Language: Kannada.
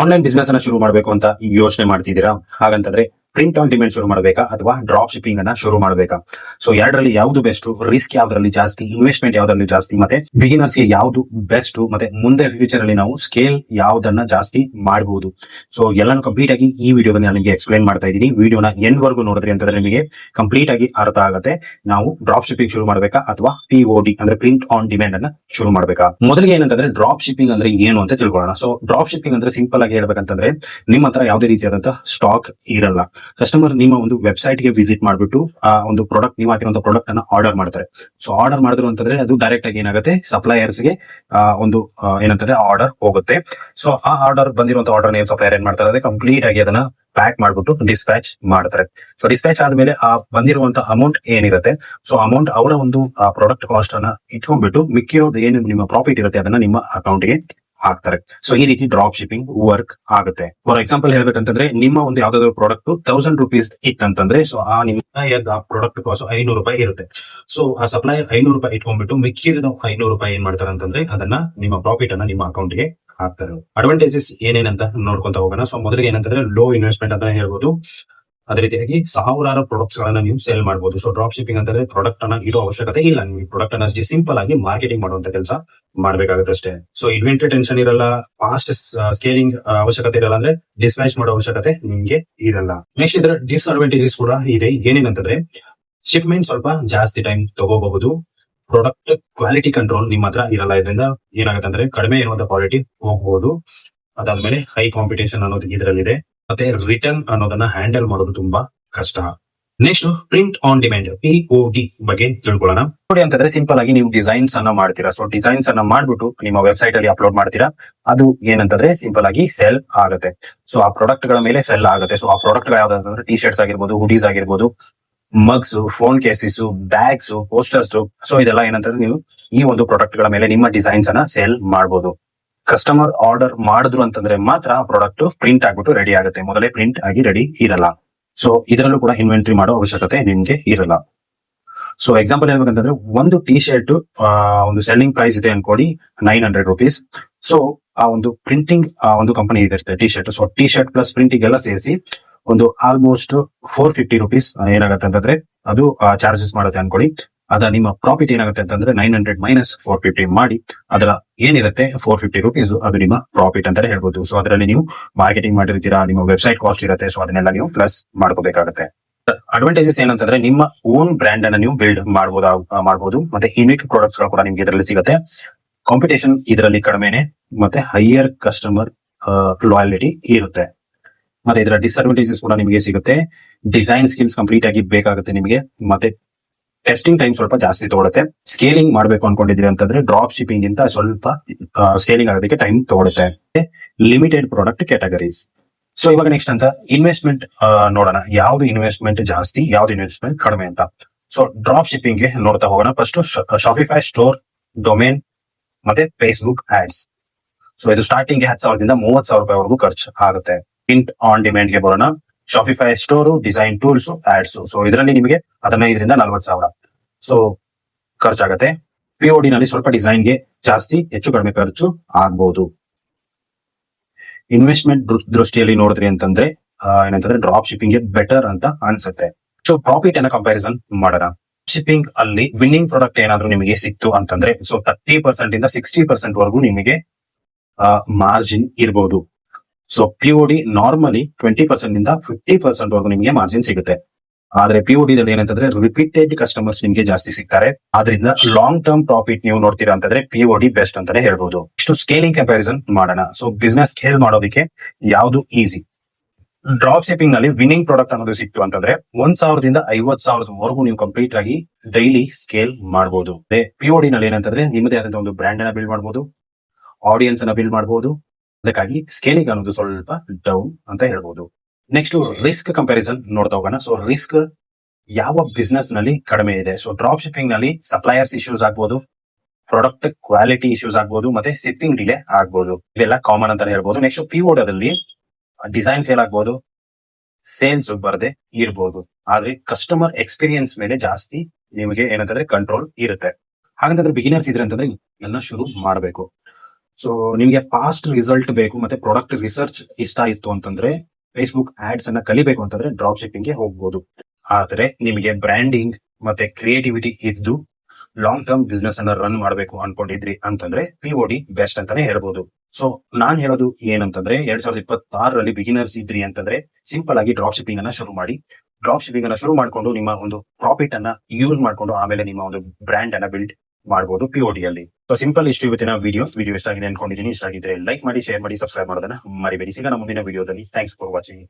ಆನ್ಲೈನ್ ಬಿಸ್ನೆಸ್ ಅನ್ನ ಶುರು ಮಾಡಬೇಕು ಅಂತ ಯೋಚನೆ ಮಾಡ್ತಿದ್ದೀರಾ? ಹಾಗಂತಂದ್ರೆ ಪ್ರಿಂಟ್ ಆನ್ ಡಿಮ್ಯಾಂಡ್ ಶುರು ಮಾಡಬೇಕಾ ಅಥವಾ ಡ್ರಾಪ್ ಶಿಪ್ಪಿಂಗ್ ಅನ್ನ ಶುರು ಮಾಡಬೇಕಾ? ಸೊ ಎರಡರಲ್ಲಿ ಯಾವ್ದು ಬೆಸ್ಟ್, ರಿಸ್ಕ್ ಯಾವ್ದ್ರಲ್ಲಿ ಜಾಸ್ತಿ, ಇನ್ವೆಸ್ಟ್ಮೆಂಟ್ ಯಾವ್ದ್ರಲ್ಲಿ ಜಾಸ್ತಿ, ಮತ್ತೆ ಬಿಗಿನರ್ಸ್ ಗೆ ಯಾವ್ದು ಬೆಸ್ಟ್, ಮತ್ತೆ ಮುಂದೆ ಫ್ಯೂಚರ್ ಅಲ್ಲಿ ನಾವು ಸ್ಕೇಲ್ ಯಾವ್ದನ್ನ ಜಾಸ್ತಿ ಮಾಡಬಹುದು? ಸೊ ಎಲ್ಲಾನು ಕಂಪ್ಲೀಟ್ ಆಗಿ ಈ ವಿಡಿಯೋದಲ್ಲಿ ನಾನು ನಿಮಗೆ ಎಕ್ಸ್ಪ್ಲೈನ್ ಮಾಡ್ತಾ ಇದ್ದೀನಿ. ವಿಡಿಯೋನ ಎಂಡ್ ವರ್ಗು ನೋಡಿದ್ರಿ ಅಂತಂದ್ರೆ ನಿಮಗೆ ಕಂಪ್ಲೀಟ್ ಆಗಿ ಅರ್ಥ ಆಗುತ್ತೆ. ನಾವು ಡ್ರಾಪ್ ಶಿಪ್ಪಿಂಗ್ ಶುರು ಮಾಡಬೇಕಾ ಅಥವಾ POD ಅಂದ್ರೆ ಪ್ರಿಂಟ್ ಆನ್ ಡಿಮ್ಯಾಂಡ್ ಅನ್ನ ಶುರು ಮಾಡಬೇಕಾ? ಮೊದಲಿಗೆ ಏನಂತಂದ್ರೆ ಡ್ರಾಪ್ ಶಿಪ್ಪಿಂಗ್ ಅಂದ್ರೆ ಏನು ಅಂತ ತಿಳ್ಕೊಳ್ಳೋಣ. ಸೊ ಡ್ರಾಪ್ ಶಿಪ್ಪಿಂಗ್ ಅಂದ್ರೆ ಸಿಂಪಲ್ ಆಗಿ ಹೇಳ್ಬೇಕಂತಂದ್ರೆ ನಿಮ್ಮ ಹತ್ರ ಯಾವುದೇ ರೀತಿಯಾದಂತಹ ಸ್ಟಾಕ್ ಇರಲ್ಲ. ಕಸ್ಟಮರ್ ನಿಮ್ಮ ಒಂದು ವೆಬ್ಸೈಟ್ ಗೆ ವಿಸಿಟ್ ಮಾಡ್ಬಿಟ್ಟು ಆ ಒಂದು ಪ್ರಾಡಕ್ಟ್, ನೀವು ಹಾಕಿರುವಂತಹ ಪ್ರಾಡಕ್ಟ್ ಅನ್ನ ಆರ್ಡರ್ ಮಾಡ್ತಾರೆ. ಸೊ ಆರ್ಡರ್ ಮಾಡಿದ್ರು ಅಂತಂದ್ರೆ ಅದು ಡೈರೆಕ್ಟ್ ಆಗಿ ಏನಾಗುತ್ತೆ, ಸಪ್ಲೈಯರ್ಸ್ ಗೆ ಒಂದು ಏನಂತಂದ್ರೆ ಆರ್ಡರ್ ಹೋಗುತ್ತೆ. ಸೊ ಆ ಆರ್ಡರ್ ಬಂದಿರುವಂತಹ ಆರ್ಡರ್ ಏನ್ ಸಪ್ಲೈಯರ್ ಏನ್ ಮಾಡ್ತಾರೆ, ಕಂಪ್ಲೀಟ್ ಆಗಿ ಅದನ್ನ ಪ್ಯಾಕ್ ಮಾಡ್ಬಿಟ್ಟು ಡಿಸ್ಪ್ಯಾಚ್ ಮಾಡ್ತಾರೆ. ಸೊ ಡಿಸ್ಪ್ಯಾಚ್ ಆದ್ಮೇಲೆ ಆ ಬಂದಿರುವಂತಹ ಅಮೌಂಟ್ ಏನಿರುತ್ತೆ, ಸೊ ಅಮೌಂಟ್ ಅವರ ಒಂದು ಪ್ರಾಡಕ್ಟ್ ಕಾಸ್ಟ್ ಅನ್ನ ಇಟ್ಕೊಂಡ್ಬಿಟ್ಟು ಮಿಕ್ಕಿರೋದು ಏನು ನಿಮ್ಮ ಪ್ರಾಫಿಟ್ ಇರುತ್ತೆ ಅದನ್ನ ನಿಮ್ಮ ಅಕೌಂಟ್ ಗೆ ಹಾಕ್ತಾರೆ. ಸೊ ಈ ರೀತಿ ಡ್ರಾಪ್ ಶಿಪ್ಪಿಂಗ್ ವರ್ಕ್ ಆಗುತ್ತೆ. ಫಾರ್ ಎಕ್ಸಾಂಪಲ್ ಹೇಳ್ಬೇಕಂತಂದ್ರೆ ನಿಮ್ಮ ಒಂದು ಯಾವ್ದಾದ್ರು ಪ್ರಾಡಕ್ಟ್ 1000 ರೂಪೀಸ್ ಇತ್ತಂತಂದ್ರೆ, ಸೊ ಆ ನಿಮ್ಮ ಪ್ರಾಡಕ್ಟ್ ಕಾಸ್ಟ್ 500 ರೂಪಾಯಿ ಇರುತ್ತೆ. ಸೊ ಆ ಸಪ್ಲೈಯರ್ 500 ರೂಪಾಯಿ ಇಟ್ಕೊಂಡ್ಬಿಟ್ಟು ಮಿಕ್ಕಿರೋ 500 ರೂಪಾಯಿ ಏನ್ ಮಾಡ್ತಾರೆ ಅಂತಂದ್ರೆ ಅದನ್ನ ನಿಮ್ಮ ಪ್ರಾಫಿಟ್ ಅನ್ನ ನಿಮ್ಮ ಅಕೌಂಟ್ ಗೆ ಹಾಕ್ತಾರೆ. ಅಡ್ವಾಂಟೇಜಸ್ ಏನೇನಂತ ನೋಡ್ಕೊಂತ ಹೋಗೋಣ. ಸೊ ಮೊದಲಿಗೆ ಏನಂತಂದ್ರೆ ಲೋ ಇನ್ವೆಸ್ಟ್ಮೆಂಟ್ ಅಂತ ಹೇಳ್ಬೋದು. ಅದೇ ರೀತಿಯಾಗಿ ಸಾವಿರಾರು ಪ್ರಾಡಕ್ಟ್ಸ್ ಗಳನ್ನ ನೀವು ಸೇಲ್ ಮಾಡಬಹುದು. ಸೊ ಡ್ರಾಪ್ ಶಿಪ್ಪಿಂಗ್ ಅಂತಂದ್ರೆ ಪ್ರಾಡಕ್ಟ್ ಅನ್ನ ಇಡೋ ಅವಶ್ಯಕತೆ ಇಲ್ಲ. ನೀವು ಪ್ರಾಡಕ್ಟ್ ಅನ್ನ ಅಷ್ಟೇ ಸಿಂಪಲ್ ಆಗಿ ಮಾರ್ಕೆಟಿಂಗ್ ಮಾಡುವಂತ ಕೆಲಸ ಮಾಡ್ಬೇಕಾಗುತ್ತೆ ಅಷ್ಟೇ. ಸೊ ಇನ್ವೆಂಟರಿ ಟೆನ್ಷನ್ ಇರಲ್ಲ, ಫಾಸ್ಟ್ ಸ್ಕೇಲಿಂಗ್ ಅವಶ್ಯಕತೆ ಇರಲ್ಲ, ಅಂದ್ರೆ ಡಿಸ್ಪ್ಯಾಚ್ ಮಾಡೋ ಅವಶ್ಯಕತೆ ನಿಮ್ಗೆ ಇರಲ್ಲ. ನೆಕ್ಸ್ಟ್ ಇದರ ಡಿಸ್ಅಡ್ವಾಂಟೇಜಸ್ ಕೂಡ ಇದೆ. ಏನೇನಂತಂದ್ರೆ ಶಿಪ್ಮೆಂಟ್ ಸ್ವಲ್ಪ ಜಾಸ್ತಿ ಟೈಮ್ ತಗೋಬಹುದು. ಪ್ರಾಡಕ್ಟ್ ಕ್ವಾಲಿಟಿ ಕಂಟ್ರೋಲ್ ನಿಮ್ಮ ಹತ್ರ ಇರಲ್ಲ. ಇದರಿಂದ ಏನಾಗುತ್ತೆ ಅಂದ್ರೆ ಕಡಿಮೆ ಇರುವಂತ ಕ್ವಾಲಿಟಿ ಹೋಗಬಹುದು. ಅದಾದ್ಮೇಲೆ ಹೈ ಕಾಂಪಿಟೇಷನ್ ಅನ್ನೋದು ಇದರಲ್ಲಿದೆ. ಮತ್ತೆ ರಿಟರ್ನ್ ಅನ್ನೋದನ್ನ ಹ್ಯಾಂಡಲ್ ಮಾಡೋದು ತುಂಬಾ ಕಷ್ಟ. Next print on demand POD ಬಗ್ಗೆ ತಿಳ್ಕೊಳ್ಳೋಣ. POD ಅಂತಂದ್ರೆ ಸಿಂಪಲ್ ಆಗಿ ನೀವು ಡಿಸೈನ್ಸ್ ಅನ್ನ ಮಾಡ್ತೀರಾ. ಸೊ ಡಿಸೈನ್ಸ್ ಅನ್ನ ಮಾಡ್ಬಿಟ್ಟು ನಿಮ್ಮ ವೆಬ್ಸೈಟ್ ಅಲ್ಲಿ ಅಪ್ಲೋಡ್ ಮಾಡ್ತೀರಾ. ಅದು ಏನಂತಂದ್ರೆ ಸಿಂಪಲ್ ಆಗಿ ಸೆಲ್ ಆಗುತ್ತೆ. ಸೊ ಆ ಪ್ರಾಡಕ್ಟ್ ಗಳ ಮೇಲೆ ಸೆಲ್ ಆಗುತ್ತೆ. ಸೊ ಆ ಪ್ರಾಡಕ್ಟ್ ಯಾವ್ದಂದ್ರೆ ಟಿ ಶರ್ಟ್ಸ್ ಆಗಿರ್ಬೋದು, ಹುಡೀಸ್ ಆಗಿರ್ಬೋದು, mugs, phone cases, bags, posters. So ಇದೆಲ್ಲ ಏನಂತಂದ್ರೆ ನೀವು ಈ ಒಂದು ಪ್ರಾಡಕ್ಟ್ ಗಳ ಮೇಲೆ ನಿಮ್ಮ ಡಿಸೈನ್ಸ್ ಅನ್ನ ಸೇಲ್ ಮಾಡಬಹುದು. ಕಸ್ಟಮರ್ ಆರ್ಡರ್ ಮಾಡಿದ್ರು ಅಂತಂದ್ರೆ ಮಾತ್ರ ಪ್ರಾಡಕ್ಟ್ ಪ್ರಿಂಟ್ ಆಗ್ಬಿಟ್ಟು ರೆಡಿ ಆಗುತ್ತೆ. ಮೊದಲೇ ಪ್ರಿಂಟ್ ಆಗಿ ರೆಡಿ ಇರಲ್ಲ. ಸೊ ಇದರಲ್ಲೂ ಕೂಡ ಇನ್ವೆಂಟ್ರಿ ಮಾಡೋ ಅವಶ್ಯಕತೆ ನಿಮ್ಗೆ ಇರಲ್ಲ. ಸೊ ಎಕ್ಸಾಂಪಲ್ ಹೇಳ್ಬೇಕಂತಂದ್ರೆ ಒಂದು ಟಿ ಶರ್ಟ್ ಒಂದು ಸೆಲ್ಲಿಂಗ್ ಪ್ರೈಸ್ ಇದೆ ಅನ್ಕೊಳ್ಳಿ 900 ರೂಪೀಸ್. ಸೊ ಆ ಒಂದು ಪ್ರಿಂಟಿಂಗ್ ಒಂದು ಕಂಪನಿ ಇರುತ್ತೆ T shirt. So T shirt plus printing ಎಲ್ಲ ಸೇರಿಸಿ ಒಂದು ಆಲ್ಮೋಸ್ಟ್ 450 ರೂಪೀಸ್ ಏನಾಗುತ್ತೆ ಅಂತಂದ್ರೆ ಅದು ಚಾರ್ಜಸ್ ಮಾಡುತ್ತೆ ಅನ್ಕೊಳ್ಳಿ. ಅದ ನಿಮ್ಮ ಪ್ರಾಫಿಟ್ ಏನಾಗುತ್ತೆ ಅಂತಂದ್ರೆ 900 ಮೈನಸ್ 450 ಮಾಡಿ ಅದರ ಏನಿರುತ್ತೆ 450 ರೂಪೀಸ್ ಅದು ನಿಮ್ಮ ಪ್ರಾಫಿಟ್ ಅಂತಾನೆ ಹೇಳ್ಬೋದು. ಸೊ ಅದರಲ್ಲಿ ನೀವು ಮಾರ್ಕೆಟಿಂಗ್ ಮಾಡಿರ್ತೀರಾ, ನಿಮ್ಮ ವೆಬ್ಸೈಟ್ ಕಾಸ್ಟ್ ಇರುತ್ತೆ. ಸೊ ಅದನ್ನೆಲ್ಲ ನೀವು ಪ್ಲಸ್ ಮಾಡ್ಕೋಬೇಕಾಗುತ್ತೆ. ಅಡ್ವಾಂಟೇಜಸ್ ಏನಂತಂದ್ರೆ ನಿಮ್ಮ ಓನ್ ಬ್ರ್ಯಾಂಡ್ ಅನ್ನ ನೀವು ಬಿಲ್ಡ್ ಮಾಡಬಹುದು. ಮತ್ತೆ ಯೂನಿಕ್ ಪ್ರಾಡಕ್ಟ್ಸ್ ಗಳು ಕೂಡ ನಿಮ್ಗೆ ಇದರಲ್ಲಿ ಸಿಗುತ್ತೆ. ಕಾಂಪಿಟೇಷನ್ ಇದರಲ್ಲಿ ಕಡಿಮೆನೆ, ಮತ್ತೆ ಹೈಯರ್ ಕಸ್ಟಮರ್ ಲಾಯಲ್ಟಿ ಇರುತ್ತೆ. ಮತ್ತೆ ಇದರ ಡಿಸ್ಅಡ್ವಾಂಟೇಜಸ್ ಕೂಡ ನಿಮಗೆ ಸಿಗುತ್ತೆ. ಡಿಸೈನ್ ಸ್ಕಿಲ್ಸ್ ಕಂಪ್ಲೀಟ್ ಆಗಿ ಬೇಕಾಗುತ್ತೆ ನಿಮಗೆ. ಮತ್ತೆ ಟೆಸ್ಟಿಂಗ್ ಟೈಮ್ ಸ್ವಲ್ಪ ಜಾಸ್ತಿ ತಗೊಳುತ್ತೆ. ಸ್ಕೇಲಿಂಗ್ ಮಾಡಬೇಕು ಅನ್ಕೊಂಡಿದೀರಿ ಅಂತಂದ್ರೆ ಡ್ರಾಪ್ ಶಿಪ್ಪಿಂಗ್ ಗಿಂತ ಸ್ವಲ್ಪ ಸ್ಕೇಲಿಂಗ್ ಆಗೋದಕ್ಕೆ ಟೈಮ್ ತಗೊಳುತ್ತೆ. Limited product categories. ಸೊ ಇವಾಗ ನೆಕ್ಸ್ಟ್ ಅಂತ ಇನ್ವೆಸ್ಟ್ಮೆಂಟ್ ನೋಡೋಣ. ಯಾವ್ದು ಇನ್ವೆಸ್ಟ್ಮೆಂಟ್ ಜಾಸ್ತಿ, ಯಾವ್ದು ಇನ್ವೆಸ್ಟ್ಮೆಂಟ್ ಕಡಿಮೆ ಅಂತ. ಸೊ ಡ್ರಾಪ್ ಶಿಪ್ಪಿಂಗ್ ಗೆ ನೋಡ್ತಾ ಹೋಗೋಣ. ಫಸ್ಟ್ ಶಾಪಿಫೈ ಸ್ಟೋರ್, ಡೊಮೇನ್ ಮತ್ತೆ ಫೇಸ್ಬುಕ್ ಆಡ್ಸ್. ಸೊ ಇದು ಸ್ಟಾರ್ಟಿಂಗ್ 10,000 ದಿಂದ 30,000 ರೂಪಾಯಿವರೆಗೂ ಖರ್ಚು ಆಗುತ್ತೆ. ಪ್ರಿಂಟ್ ಆನ್ ಡಿಮ್ಯಾಂಡ್ ಗೆ ಬರೋಣ. Shopify store, design tools, ads. So ಇದರಲ್ಲಿ ನಿಮಗೆ 15 ರಿಂದ 40,000 ಸೊ ಖರ್ಚಾಗತ್ತೆ. POD ನಲ್ಲಿ ಸ್ವಲ್ಪ ಡಿಸೈನ್ ಗೆ ಜಾಸ್ತಿ ಹೆಚ್ಚು ಕಡಿಮೆ ಖರ್ಚು ಆಗ್ಬಹುದು. ಇನ್ವೆಸ್ಟ್ಮೆಂಟ್ ದೃಷ್ಟಿಯಲ್ಲಿ ನೋಡಿದ್ರಿ ಅಂತಂದ್ರೆ ಏನಂತಂದ್ರೆ ಡ್ರಾಪ್ ಶಿಪ್ಪಿಂಗ್ ಗೆ ಬೆಟರ್ ಅಂತ ಅನ್ಸುತ್ತೆ. ಸೊ ಪ್ರಾಫಿಟ್ ಅನ್ನ ಕಂಪ್ಯಾರಿಸನ್ ಮಾಡೋಣ. ಶಿಪ್ಪಿಂಗ್ ಅಲ್ಲಿ ವಿನ್ನಿಂಗ್ ಪ್ರಾಡಕ್ಟ್ ಏನಾದ್ರೂ ನಿಮಗೆ ಸಿಕ್ತು ಅಂತಂದ್ರೆ ಸೊ 30% ಇಂದ 60% ವರೆಗೂ ನಿಮಗೆ ಮಾರ್ಜಿನ್ ಇರಬಹುದು. ಸೊ POD ನಾರ್ಮಲಿ 20% ಇಂದ 50% ವರೆಗೂ ನಿಮಗೆ ಮಾರ್ಜಿನ್ ಸಿಗುತ್ತೆ. ಆದ್ರೆ POD ದಲ್ಲಿ ಏನಂತಂದ್ರೆ ರಿಪೀಟೆಡ್ ಕಸ್ಟಮರ್ಸ್ ನಿಮಗೆ ಜಾಸ್ತಿ ಸಿಗ್ತಾರೆ. ಆದ್ರಿಂದ ಲಾಂಗ್ ಟರ್ಮ್ ಪ್ರಾಫಿಟ್ ನೀವು ನೋಡ್ತೀರಾ ಅಂತಂದ್ರೆ POD ಬೆಸ್ಟ್ ಅಂತಾನೆ ಹೇಳ್ಬಹುದು. ಇಷ್ಟು ಸ್ಕೇಲಿಂಗ್ ಕಂಪ್ಯಾರಿಸನ್ ಮಾಡೋಣ. ಸೊ ಬಿಸ್ನೆಸ್ ಸ್ಕೇಲ್ ಮಾಡೋದಕ್ಕೆ ಯಾವ್ದು ಈಸಿ? ಡ್ರಾಪ್ ಶಿಪ್ಪಿಂಗ್ ನಲ್ಲಿ ವಿನ್ನಿಂಗ್ ಪ್ರಾಡಕ್ಟ್ ಅನ್ನೋದು ಸಿಕ್ತು ಅಂತಂದ್ರೆ 1,000 ದಿಂದ 50,000 ವರೆಗೂ ನೀವು ಕಂಪ್ಲೀಟ್ ಆಗಿ ಡೈಲಿ ಸ್ಕೇಲ್ ಮಾಡಬಹುದು. POD ನಲ್ಲಿ ಏನಂತಂದ್ರೆ ನಿಮ್ಮದೇ ಆದಂತಹ ಒಂದು ಬ್ರ್ಯಾಂಡ್ ಅನ್ನ ಬಿಲ್ಡ್ ಮಾಡಬಹುದು, ಆಡಿಯನ್ಸ್ ಅನ್ನ ಬಿಲ್ಡ್ ಮಾಡಬಹುದು. ಅದಕ್ಕಾಗಿ ಸ್ಕೇಲಿಂಗ್ ಅನ್ನೋದು ಸ್ವಲ್ಪ ಡೌನ್ ಅಂತ ಹೇಳ್ಬಹುದು. ನೆಕ್ಸ್ಟ್ ರಿಸ್ಕ್ ಕಂಪ್ಯಾರಿಸನ್ ನೋಡ್ತಾ ಹೋಗೋಣ. ಸೊ ರಿಸ್ಕ್ ಯಾವ ಬಿಸ್ನೆಸ್ ನಲ್ಲಿ ಕಡಿಮೆ ಇದೆ? ಸೊ ಡ್ರಾಪ್ ಶಿಪ್ಪಿಂಗ್ ನಲ್ಲಿ ಸಪ್ಲೈಯರ್ಸ್ ಇಶ್ಯೂಸ್ ಆಗ್ಬಹುದು, ಪ್ರಾಡಕ್ಟ್ ಕ್ವಾಲಿಟಿ ಇಶ್ಯೂಸ್ ಆಗ್ಬಹುದು, ಮತ್ತೆ ಶಿಪ್ಪಿಂಗ್ ಡಿಲೇ ಆಗ್ಬಹುದು. ಇವೆಲ್ಲ ಕಾಮನ್ ಅಂತಾನೆ ಹೇಳ್ಬಹುದು. ನೆಕ್ಸ್ಟ್ POD ದಲ್ಲಿ ಡಿಸೈನ್ ಫೇಲ್ ಆಗ್ಬಹುದು, ಸೇಲ್ಸ್ ಬರದೆ ಇರಬಹುದು. ಆದ್ರೆ ಕಸ್ಟಮರ್ ಎಕ್ಸ್ಪೀರಿಯನ್ಸ್ ಮೇಲೆ ಜಾಸ್ತಿ ನಿಮಗೆ ಏನಂತಂದ್ರೆ ಕಂಟ್ರೋಲ್ ಇರುತ್ತೆ. ಹಾಗಂತಂದ್ರೆ ಬಿಗಿನರ್ಸ್ ಇದ್ರೆ ಅಂತಂದ್ರೆ ಎಲ್ಲ ಶುರು ಮಾಡಬೇಕು. ಸೊ ನಿಮಗೆ ಫಾಸ್ಟ್ ರಿಸಲ್ಟ್ ಬೇಕು ಮತ್ತೆ ಪ್ರಾಡಕ್ಟ್ ರಿಸರ್ಚ್ ಇಷ್ಟ ಇತ್ತು ಅಂತಂದ್ರೆ ಫೇಸ್ಬುಕ್ ಆಡ್ಸ್ ಅನ್ನ ಕಲಿಬೇಕು ಅಂತಂದ್ರೆ ಡ್ರಾಪ್ ಶಿಪ್ಪಿಂಗ್ ಗೆ ಹೋಗ್ಬೋದು. ಆದ್ರೆ ನಿಮಗೆ ಬ್ರ್ಯಾಂಡಿಂಗ್ ಮತ್ತೆ ಕ್ರಿಯೇಟಿವಿಟಿ ಇದ್ದು ಲಾಂಗ್ ಟರ್ಮ್ ಬಿಸ್ನೆಸ್ ಅನ್ನ ರನ್ ಮಾಡಬೇಕು ಅನ್ಕೊಂಡಿದ್ರಿ ಅಂತಂದ್ರೆ POD ಬೆಸ್ಟ್ ಅಂತಾನೆ ಹೇಳ್ಬೋದು. ಸೊ ನಾನ್ ಹೇಳೋದು ಏನಂತಂದ್ರೆ 2026ರಲ್ಲಿ ಬಿಗಿನರ್ಸ್ ಇದ್ರಿ ಅಂತಂದ್ರೆ ಸಿಂಪಲ್ ಆಗಿ ಡ್ರಾಪ್ ಶಿಪ್ಪಿಂಗ್ ಅನ್ನ ಶುರು ಮಾಡಿ. ಡ್ರಾಪ್ ಶಿಪ್ಪಿಂಗ್ ಅನ್ನ ಶುರು ಮಾಡ್ಕೊಂಡು ನಿಮ್ಮ ಒಂದು ಪ್ರಾಫಿಟ್ ಅನ್ನ ಯೂಸ್ ಮಾಡ್ಕೊಂಡು ಆಮೇಲೆ ನಿಮ್ಮ ಒಂದು ಬ್ರ್ಯಾಂಡ್ ಅನ್ನ ಬಿಲ್ಡ್ ಮಾಡಬಹುದು POD ಅಲ್ಲಿ. ಸೊ ಸಿಂಪಲ್ ಇಷ್ಟು ಇವತ್ತಿನ ವಿಡಿಯೋ ಇಷ್ಟ ಆಗಿದೆ ಅನ್ಕೊಂಡಿದ್ದೀನಿ. ಇಷ್ಟ ಆಗಿದ್ರೆ ಲೈಕ್ ಮಾಡಿ, ಶೇರ್ ಮಾಡಿ, ಸಬ್ಸ್ಕ್ರೈಬ್ ಮಾಡೋದನ್ನ ಮರಿಬೇಡಿ. ಸಿಗೋಣ ಮುಂದಿನ ವಿಡಿಯೋದಲ್ಲಿ. Thanks for watching.